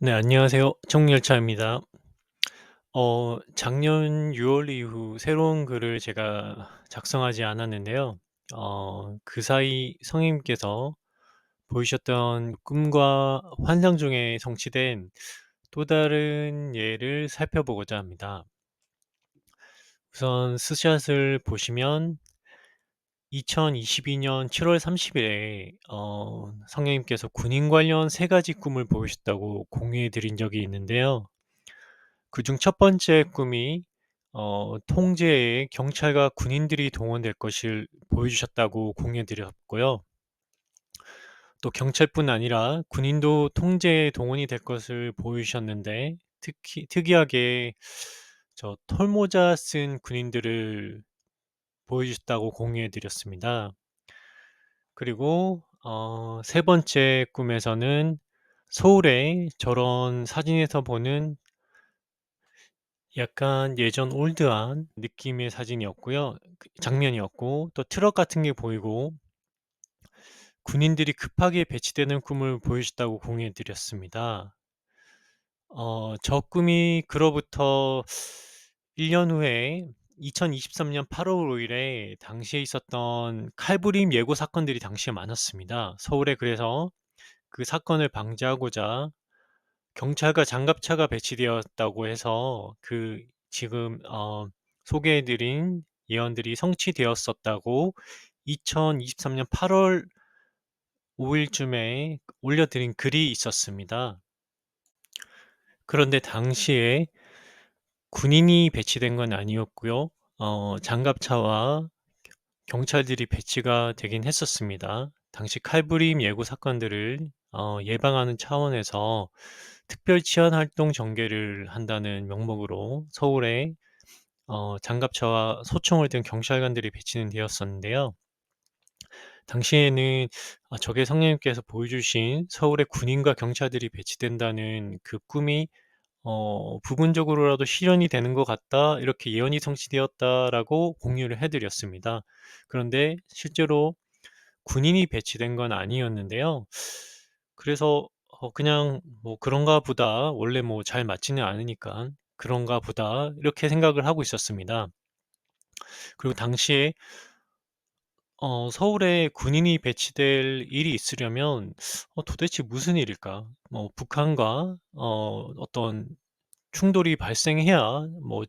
네, 안녕하세요. 청열차입니다. 작년 6월 이후 새로운 글을 제가 작성하지 않았는데요. 그 사이 성님께서 보이셨던 꿈과 환상 중에 성취된 또 다른 예를 살펴보고자 합니다. 우선 스샷을 보시면 2022년 7월 30일에 성령님께서 군인 관련 세 가지 꿈을 보이셨다고 공유해 드린 적이 있는데요. 그중 첫 번째 꿈이 통제에 경찰과 군인들이 동원될 것을 보여주셨다고 공유해 드렸고요. 또 경찰뿐 아니라 군인도 통제에 동원이 될 것을 보여주셨는데 특이하게 저 털모자 쓴 군인들을 보여주셨다고 공유해 드렸습니다. 그리고 세 번째 꿈에서는 서울에 저런 사진에서 보는 약간 예전 올드한 느낌의 사진이었고요. 장면이었고 또 트럭 같은 게 보이고 군인들이 급하게 배치되는 꿈을 보여줬다고 공유해 드렸습니다. 저 꿈이 그로부터 1년 후에 2023년 8월 5 일에 당시에 있었던 칼부림 예고 사건들이 당시에 많았습니다. 서울에 그래서 그 사건을 방지하고자 경찰과 장갑차가 배치되었다고 해서 지금 소개해 드린 예언들이 성취되었었다고 2023년 8월 5 일쯤에 올려 드린 글이 있었습니다. 그런데 당시에 군인이 배치된 건 아니었고요. 장갑차와 경찰들이 배치가 되긴 했었습니다. 당시 칼부림 예고 사건들을 예방하는 차원에서 특별 치안 활동 전개를 한다는 명목으로 서울에 장갑차와 소총을 든 경찰관들이 배치는 되었었는데요. 당시에는 저게 성령님께서 보여주신 서울에 군인과 경찰들이 배치된다는 그 꿈이 '부분적으로라도 실현이 되는 것 같다. 이렇게 예언이 성취되었다.'라고 공유를 해 드렸습니다. 그런데 실제로 군인이 배치된 건 아니었는데요. 그래서 그냥 '뭐 그런가 보다. 원래 뭐 잘 맞지는 않으니까 그런가 보다.' 이렇게 생각을 하고 있었습니다. 그리고 당시에 서울에 군인이 배치될 일이 있으려면 도대체 무슨 일일까? 북한과 어떤 충돌이 발생해야 뭐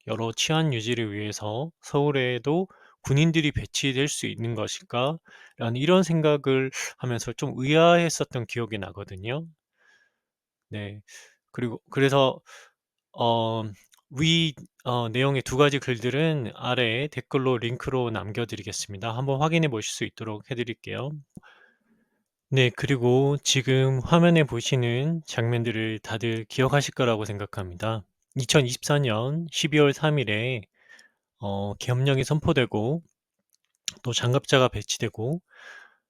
여러 치안 유지를 위해서 서울에도 군인들이 배치될 수 있는 것일까라는 이런 생각을 하면서 좀 의아했었던 기억이 나거든요. 네. 그리고 그래서 어 위 내용의 두 가지 글들은 아래에 댓글로 링크로 남겨 드리겠습니다. 한번 확인해 보실 수 있도록 해 드릴게요. 네. 그리고 지금 화면에 보시는 장면들을 다들 기억하실 거라고 생각합니다. 2024년 12월 3 일에 계엄령이 선포되고 또 장갑차가 배치되고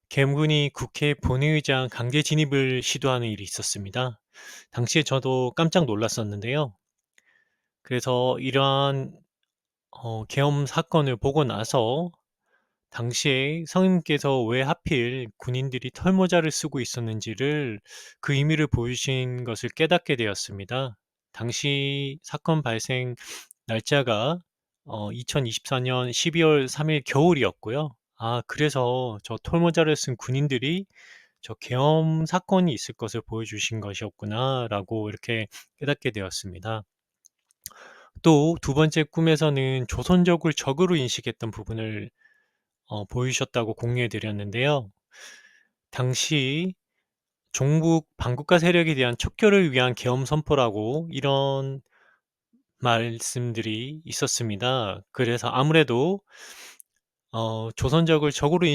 계엄군이 국회 본회의장 강제 진입을 시도하는 일이 있었습니다. 당시에 저도 깜짝 놀랐었는데요. 그래서 이러한 계엄 사건을 보고 나서 당시에 성인께서 왜 하필 군인들이 털모자를 쓰고 있었는지를 그 의미를 보이신 것을 깨닫게 되었습니다. 당시 사건 발생 날짜가 2024년 12월 3일 겨울이었고요. 그래서 저 털모자를 쓴 군인들이 저 계엄 사건이 있을 것을 보여주신 것이었구나라고 이렇게 깨닫게 되었습니다. 또 두 번째 꿈에서는 조선족을 적으로 인식했던 부분을 보이셨다고 공유해 드렸는데요. 당시 종북 반국가 세력에 대한 척결을 위한 계엄 선포라고 이런 말씀들이 있었습니다. 그래서 아무래도 조선적을 적으로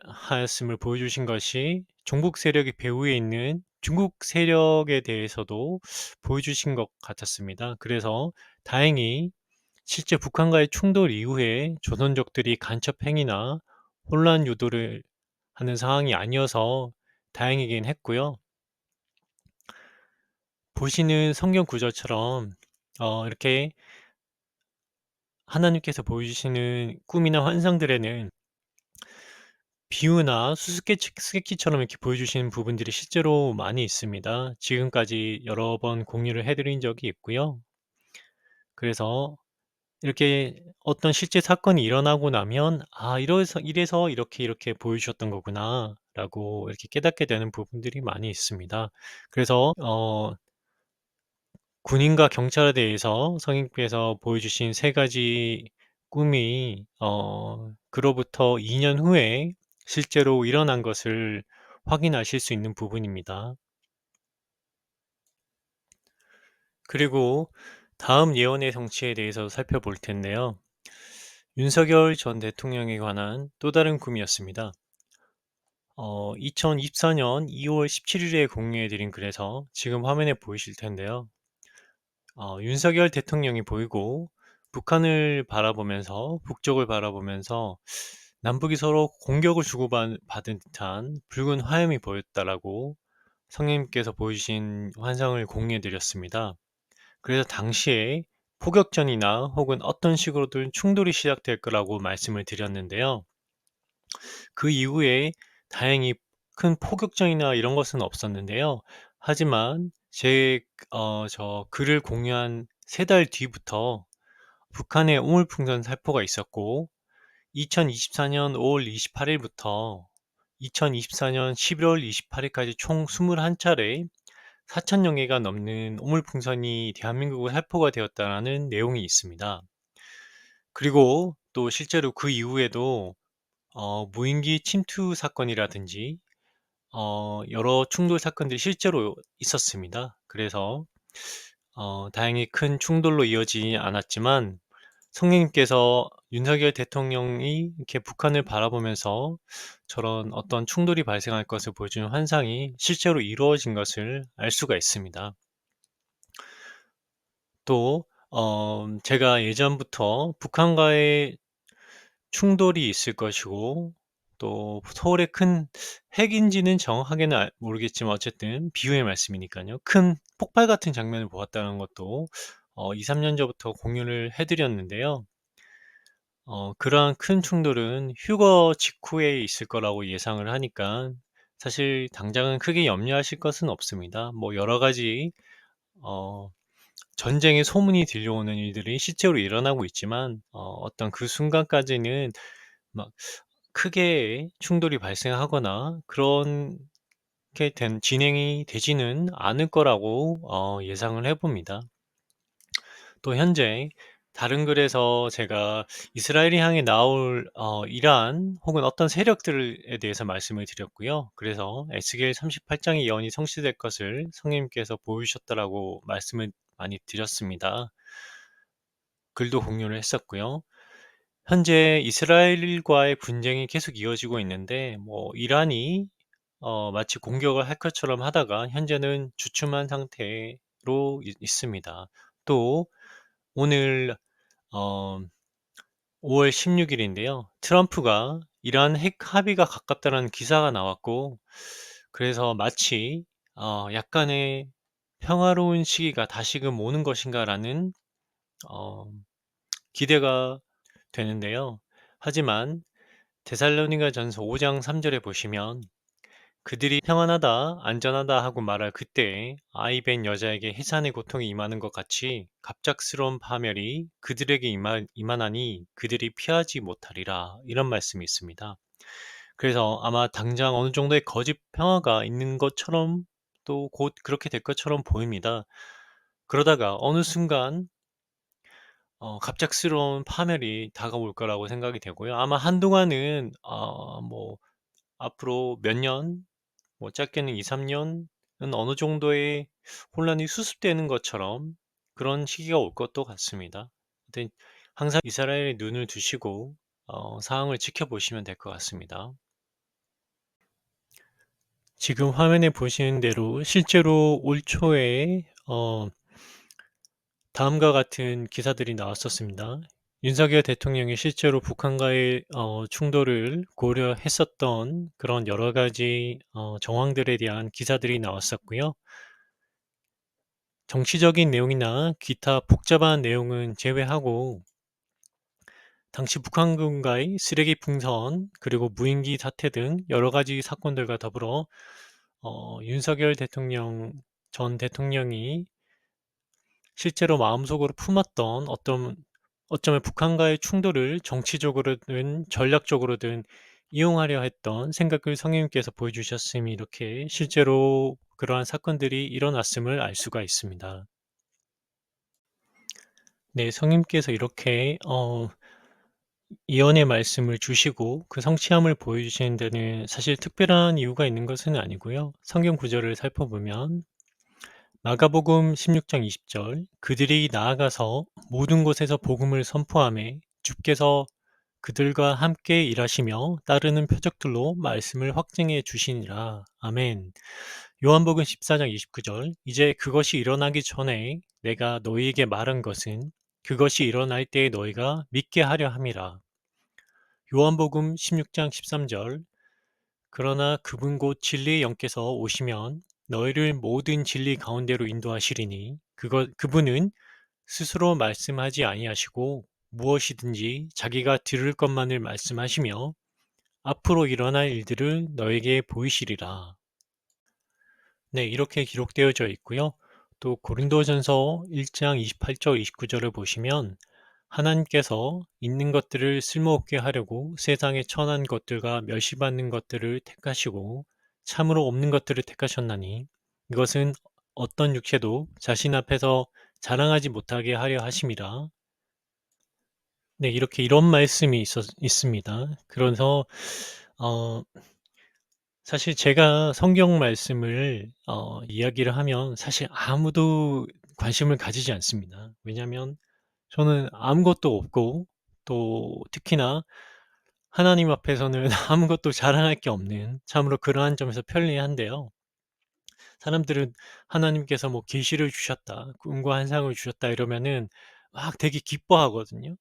하였음을 보여주신 것이 종북 세력의 배후에 있는 중국 세력에 대해서도 보여주신 것 같았습니다. 그래서 다행히 실제 북한과의 충돌 이후에 조선족들이 간첩 행위나 혼란 유도를 하는 상황이 아니어서 다행이긴 했고요. 보시는 성경 구절처럼 이렇게 하나님께서 보여주시는 꿈이나 환상들에는 비유나 수수께끼처럼 이렇게 보여주시는 부분들이 실제로 많이 있습니다. 지금까지 여러 번 공유를 해 드린 적이 있고요. 그래서 이렇게 어떤 실제 사건이 일어나고 나면 '아 이래서 이렇게 보여주셨던 거구나.'라고 이렇게 깨닫게 되는 부분들이 많이 있습니다. 그래서 군인과 경찰에 대해서 성인께서 보여주신 세 가지 꿈이 그로부터 2년 후에 실제로 일어난 것을 확인하실 수 있는 부분입니다. 그리고 다음 예언의 성취에 대해서 살펴볼 텐데요. 윤석열 전 대통령에 관한 또 다른 꿈이었습니다. 2024년 2월 17 일에 공유해 드린 글에서 지금 화면에 보이실 텐데요. 윤석열 대통령이 보이고 북한을 바라보면서 북쪽을 바라보면서 남북이 서로 공격을 주고받은 듯한 붉은 화염이 보였다라고 성님께서 보여주신 환상을 공유해 드렸습니다. 그래서 당시에 포격전이나 혹은 어떤 식으로든 충돌이 시작될 거라고 말씀을 드렸는데요. 그 이후에 다행히 큰 포격전이나 이런 것은 없었는데요. 하지만 저 글을 공유한 3달 뒤부터 북한의 오물풍선 살포가 있었고 2024년 5월 28 일부터 2024년 11월 28 일까지 총 21 차례 4,000여 개가 넘는 오물풍선이 대한민국에 살포가 되었다라는 내용이 있습니다. 그리고 또 실제로 그 이후에도 무인기 침투 사건이라든지 여러 충돌 사건들이 실제로 있었습니다. 그래서 다행히 큰 충돌로 이어지지 않았지만 성령님께서 윤석열 대통령이 이렇게 북한을 바라보면서 저런 어떤 충돌이 발생할 것을 보여주는 환상이 실제로 이루어진 것을 알 수가 있습니다. 또 제가 예전부터 북한과의 충돌이 있을 것이고 또 서울에 큰 핵인지는 정확하게는 모르겠지만 어쨌든 비유의 말씀이니까요. 큰 폭발 같은 장면을 보았다는 것도 2-3년 전부터 공유를 해 드렸는데요. 그러한 큰 충돌은 휴거 직후에 있을 거라고 예상을 하니까 사실 당장은 크게 염려하실 것은 없습니다. 뭐 여러 가지 어 전쟁의 소문이 들려오는 일들이 실제로 일어나고 있지만 어떤 그 순간까지는 막 크게 충돌이 발생하거나 그렇게 진행이 되지는 않을 거라고 예상을 해 봅니다. 또 현재 다른 글에서 제가 이스라엘이 향해 나올 이란 혹은 어떤 세력들에 대해서 말씀을 드렸고요. 그래서 에스겔 38 장의 예언이 성취될 것을 성령님께서 보이셨다라고 말씀을 많이 드렸습니다. 글도 공유를 했었고요. 현재 이스라엘과의 분쟁이 계속 이어지고 있는데 뭐 이란이 마치 공격을 할 것처럼 하다가 현재는 주춤한 상태로 있습니다. 또 오늘 어 5월 16 일인데요. 트럼프가 이란 핵 합의가 가깝다는 기사가 나왔고 그래서 마치 약간의 '평화로운 시기가 다시금 오는 것인가.'라는 어 기대가 되는데요. 하지만 데살로니가전서 5장 3 절에 보시면 그들이 "평안하다. 안전하다." 하고 말할 그때에 아이 벤 여자에게 해산의 고통이 임하는 것 같이 갑작스러운 파멸이 그들에게 임하나니 그들이 피하지 못하리라. 이런 말씀이 있습니다. 그래서 아마 당장 어느 정도의 거짓 평화가 있는 것처럼 또 곧 그렇게 될 것처럼 보입니다. 그러다가 어느 순간 갑작스러운 파멸이 다가올 거라고 생각이 되고요. 아마 한동안은 뭐 앞으로 몇 년 뭐 짧게는 2-3 년은 어느 정도의 혼란이 수습되는 것처럼 그런 시기가 올 것도 같습니다. 하여튼 항상 이스라엘에 눈을 두시고 상황을 지켜보시면 될 것 같습니다. 지금 화면에 보시는 대로 실제로 올 초에 다음과 같은 기사들이 나왔었습니다. 윤석열 대통령이 실제로 북한과의 충돌을 고려했었던 그런 여러 가지 정황들에 대한 기사들이 나왔었고요. 정치적인 내용이나 기타 복잡한 내용은 제외하고 당시 북한군과의 쓰레기 풍선 그리고 무인기 사태 등 여러 가지 사건들과 더불어 윤석열 대통령 전 대통령이 실제로 마음속으로 품었던 어쩌면 북한과의 충돌을 정치적으로든 전략적으로든 이용하려 했던 생각을 성님께서 보여주셨음이 이렇게 실제로 그러한 사건들이 일어났음을 알 수가 있습니다. 네, 성님께서 이렇게 예언의 말씀을 주시고 그 성취함을 보여주시는 데는 사실 특별한 이유가 있는 것은 아니고요. 성경 구절을 살펴보면 마가복음 16장 20절 그들이 나아가서 모든 곳에서 복음을 선포하매 주께서 그들과 함께 일하시며 따르는 표적들로 말씀을 확증해 주시니라. 아멘. 요한복음 14장 29절 이제 그것이 일어나기 전에 내가 너희에게 말한 것은 그것이 일어날 때에 너희가 믿게 하려 함이라. 요한복음 16장 13절 그러나 그분 곧 진리의 영께서 오시면 너희를 모든 진리 가운데로 인도하시리니 그분은 스스로 말씀하지 아니하시고 무엇이든지 자기가 들을 것만을 말씀하시며 앞으로 일어날 일들을 너에게 보이시리라. 네, 이렇게 기록되어져 있고요. 또 고린도전서 1장 28절 29절을 보시면 하나님께서 있는 것들을 쓸모없게 하려고 세상에 천한 것들과 멸시받는 것들을 택하시고 참으로 없는 것들을 택하셨나니 이것은 어떤 육체도 자신 앞에서 자랑하지 못하게 하려 하심이라. 네, 이렇게 이런 말씀이 있습니다. 그래서 어, 사실 제가 성경 말씀을 이야기를 하면 사실 아무도 관심을 가지지 않습니다. 왜냐하면 저는 아무것도 없고 또 특히나 하나님 앞에서는 아무것도 자랑할 게 없는 참으로 그러한 점에서 편리한데요. 사람들은 하나님께서 뭐 계시를 주셨다, 꿈과 환상을 주셨다 이러면은 막 되게 기뻐하거든요.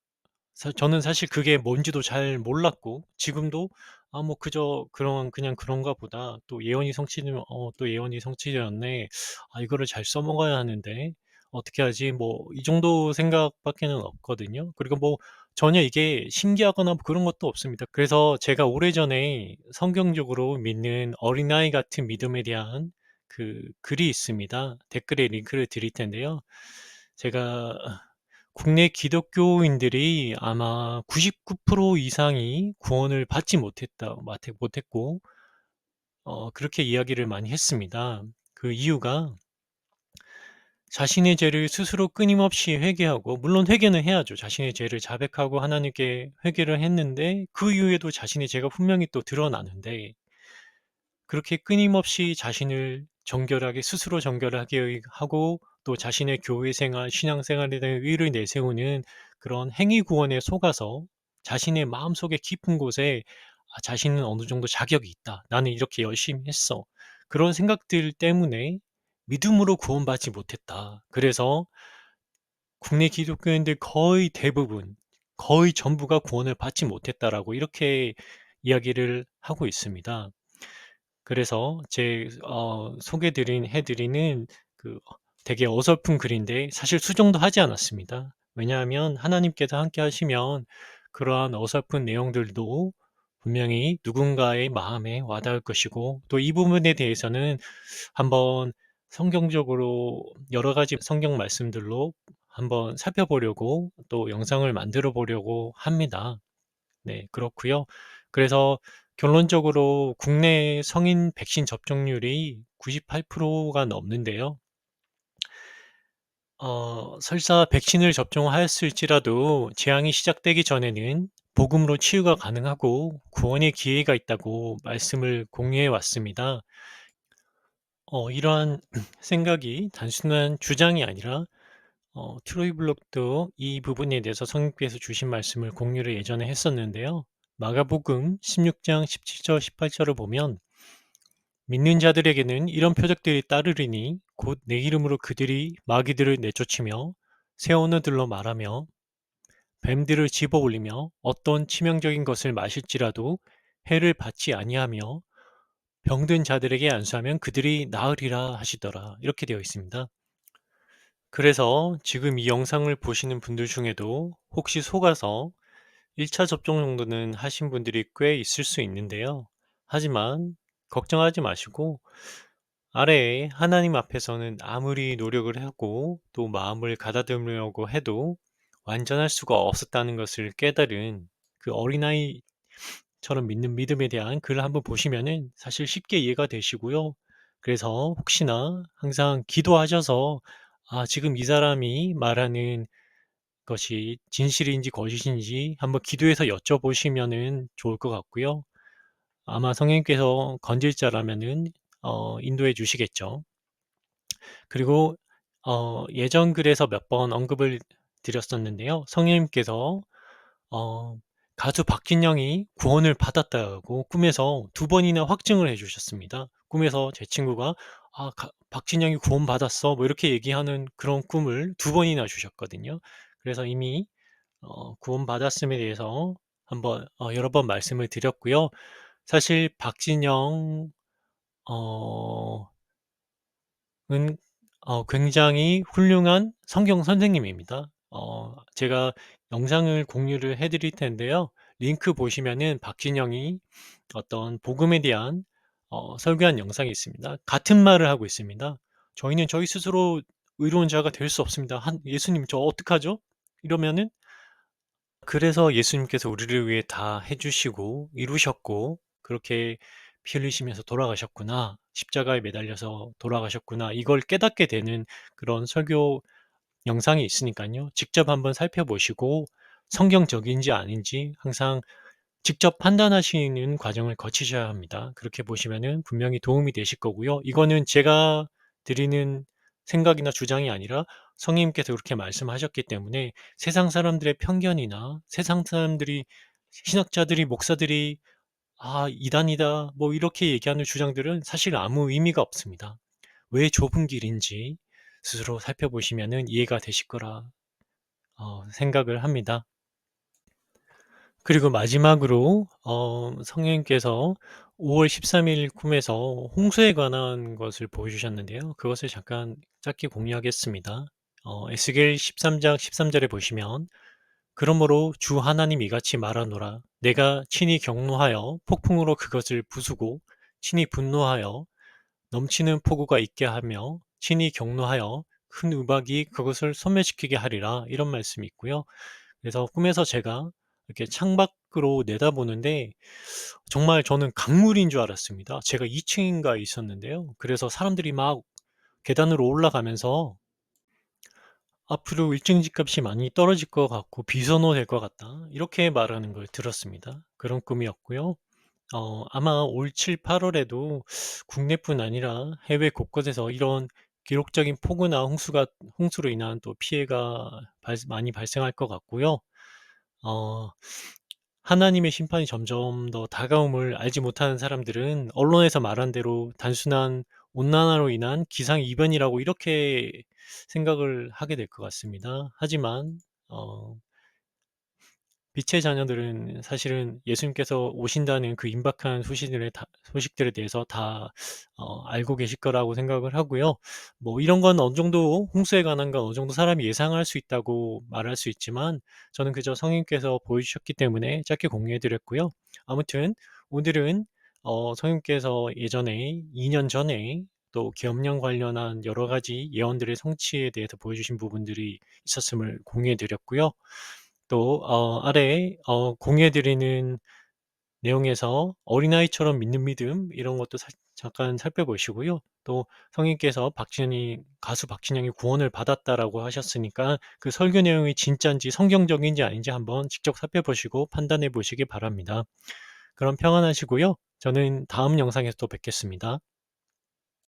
저는 사실 그게 뭔지도 잘 몰랐고 지금도 뭐 그저 그냥 그런가 보다. 또 예언이 성취되면 또 예언이 성취되었네. 이거를 잘 써먹어야 하는데 어떻게 하지? 뭐 이 정도 생각밖에는 없거든요. 그리고 뭐 전혀 이게 신기하거나 뭐 그런 것도 없습니다. 그래서 제가 오래전에 성경적으로 믿는 어린아이 같은 믿음에 대한 그 글이 있습니다. 댓글에 링크를 드릴 텐데요. 제가 국내 기독교인들이 아마 99% 이상이 구원을 받지 못했고, 그렇게 이야기를 많이 했습니다. 그 이유가 자신의 죄를 스스로 끊임없이 회개하고, 물론 회개는 해야죠. 자신의 죄를 자백하고 하나님께 회개를 했는데, 그 이후에도 자신의 죄가 분명히 또 드러나는데, 그렇게 끊임없이 자신을 스스로 정결하게 하고 또 자신의 교회 생활, 신앙 생활에 대한 의의를 내세우는 그런 행위 구원에 속아서 자신의 마음속의 깊은 곳에 자신은 어느 정도 자격이 있다. 나는 이렇게 열심히 했어. 그런 생각들 때문에 믿음으로 구원받지 못했다. 그래서 국내 기독교인들 거의 대부분, 거의 전부가 구원을 받지 못했다라고 이렇게 이야기를 하고 있습니다. 그래서 해 드리는 그 되게 어설픈 글인데 사실 수정도 하지 않았습니다. 왜냐하면 하나님께서 함께 하시면 그러한 어설픈 내용들도 분명히 누군가의 마음에 와닿을 것이고 또 이 부분에 대해서는 한번 성경적으로 여러 가지 성경 말씀들로 한번 살펴보려고 또 영상을 만들어 보려고 합니다. 네, 그렇고요. 그래서 결론적으로 국내 성인 백신 접종률이 98%가 넘는데요. 설사 백신을 접종하였을지라도 재앙이 시작되기 전에는 복음으로 치유가 가능하고 구원의 기회가 있다고 말씀을 공유해 왔습니다. 이러한 생각이 단순한 주장이 아니라 트로이 블록도 이 부분에 대해서 성령께서 주신 말씀을 공유를 예전에 했었는데요. 마가복음 16장 17절 18절을 보면 믿는 자들에게는 이런 표적들이 따르리니 곧 내 이름으로 그들이 마귀들을 내쫓으며 새 언어들로 말하며 뱀들을 집어 올리며 어떤 치명적인 것을 마실지라도 해를 받지 아니하며 병든 자들에게 안수하면 그들이 나으리라 하시더라. 이렇게 되어 있습니다. 그래서 지금 이 영상을 보시는 분들 중에도 혹시 속아서 1차 접종 정도는 하신 분들이 꽤 있을 수 있는데요. 하지만 걱정하지 마시고 아래에 하나님 앞에서는 아무리 노력을 하고 또 마음을 가다듬으려고 해도 완전할 수가 없었다는 것을 깨달은 그 어린아이처럼 믿는 믿음에 대한 글을 한번 보시면은 사실 쉽게 이해가 되시고요. 그래서 혹시나 항상 기도하셔서 지금 이 사람이 말하는 것이 진실인지 거짓인지 한번 기도해서 여쭤보시면은 좋을 것 같고요. 아마 성령님께서 건질자라면은 인도해 주시겠죠. 그리고 예전 글에서 몇 번 언급을 드렸었는데요. 성령님께서 어 가수 박진영이 구원을 받았다고 꿈에서 두 번이나 확증을 해 주셨습니다. 꿈에서 제 친구가 "아 박진영이 구원받았어." 뭐 이렇게 얘기하는 그런 꿈을 두 번이나 주셨거든요. 그래서 이미 구원받았음에 대해서 한번 여러 번 말씀을 드렸고요. 사실 박진영 어 은 굉장히 훌륭한 성경 선생님입니다. 제가 영상을 공유를 해 드릴 텐데요. 링크 보시면은 박진영이 어떤 복음에 대한 설교한 영상이 있습니다. 같은 말을 하고 있습니다. "저희는 저희 스스로 의로운 자가 될 수 없습니다. 한 예수님 저 어떡하죠?" 이러면은 그래서 예수님께서 우리를 위해 다 해 주시고 이루셨고 그렇게 피 흘리시면서 돌아가셨구나. 십자가에 매달려서 돌아가셨구나. 이걸 깨닫게 되는 그런 설교 영상이 있으니깐요. 직접 한번 살펴보시고 성경적인지 아닌지 항상 직접 판단하시는 과정을 거치셔야 합니다. 그렇게 보시면은 분명히 도움이 되실 거고요. 이거는 제가 드리는 생각이나 주장이 아니라 성님께서 그렇게 말씀하셨기 때문에 세상 사람들의 편견이나 세상 사람들이 신학자들이 목사들이 이단이다." 뭐 이렇게 얘기하는 주장들은 사실 아무 의미가 없습니다. 왜 좁은 길인지 스스로 살펴보시면은 이해가 되실 거라 생각을 합니다. 그리고 마지막으로 성령님께서 5월 13일 꿈에서 홍수에 관한 것을 보여주셨는데요. 그것을 잠깐 짧게 공유하겠습니다. 에스겔 13장 13 절에 보시면 "그러므로 주 하나님 이같이 말하노라. 내가 친히 경노하여 폭풍으로 그것을 부수고 친히 분노하여 넘치는 폭우가 있게 하며 친히 경노하여 큰 우박이 그것을 소멸시키게 하리라." 이런 말씀이 있고요. 그래서 꿈에서 제가 이렇게 창밖으로 내다보는데 정말 저는 강물인 줄 알았습니다. 제가 2 층인가에 있었는데요. 그래서 사람들이 막 계단으로 올라가면서 "앞으로 일정 집값이 많이 떨어질 것 같고 비선호 될 것 같다." 이렇게 말하는 걸 들었습니다. 그런 꿈이었고요. 아마 올 7-8 월에도 국내뿐 아니라 해외 곳곳에서 이런 기록적인 폭우나 홍수로 인한 또 피해가 많이 발생할 것 같고요. 어 하나님의 심판이 점점 더 다가옴을 알지 못하는 사람들은 언론에서 말한 대로 단순한 온난화로 인한 기상이변이라고 이렇게 생각을 하게 될 것 같습니다. 하지만 어 빛의 자녀들은 사실은 예수님께서 오신다는 그 임박한 소식들에 대해서 다 알고 계실 거라고 생각을 하고요. 뭐 이런 건 어느 정도 홍수에 관한 건 어느 정도 사람이 예상할 수 있다고 말할 수 있지만 저는 그저 성님께서 보여주셨기 때문에 짧게 공유해 드렸고요. 아무튼 오늘은 성님께서 예전에 2년 전에 또 계엄령 관련한 여러 가지 예언들의 성취에 대해서 보여주신 부분들이 있었음을 공유해 드렸고요. 또 아래에 공유해 드리는 내용에서 어린아이처럼 믿는 믿음 이런 것도 잠깐 살펴보시고요. 또 성인께서 가수 박진영이 구원을 받았다라고 하셨으니까 그 설교 내용이 진짠지 성경적인지 아닌지 한번 직접 살펴보시고 판단해 보시기 바랍니다. 그럼 평안하시고요. 저는 다음 영상에서 또 뵙겠습니다.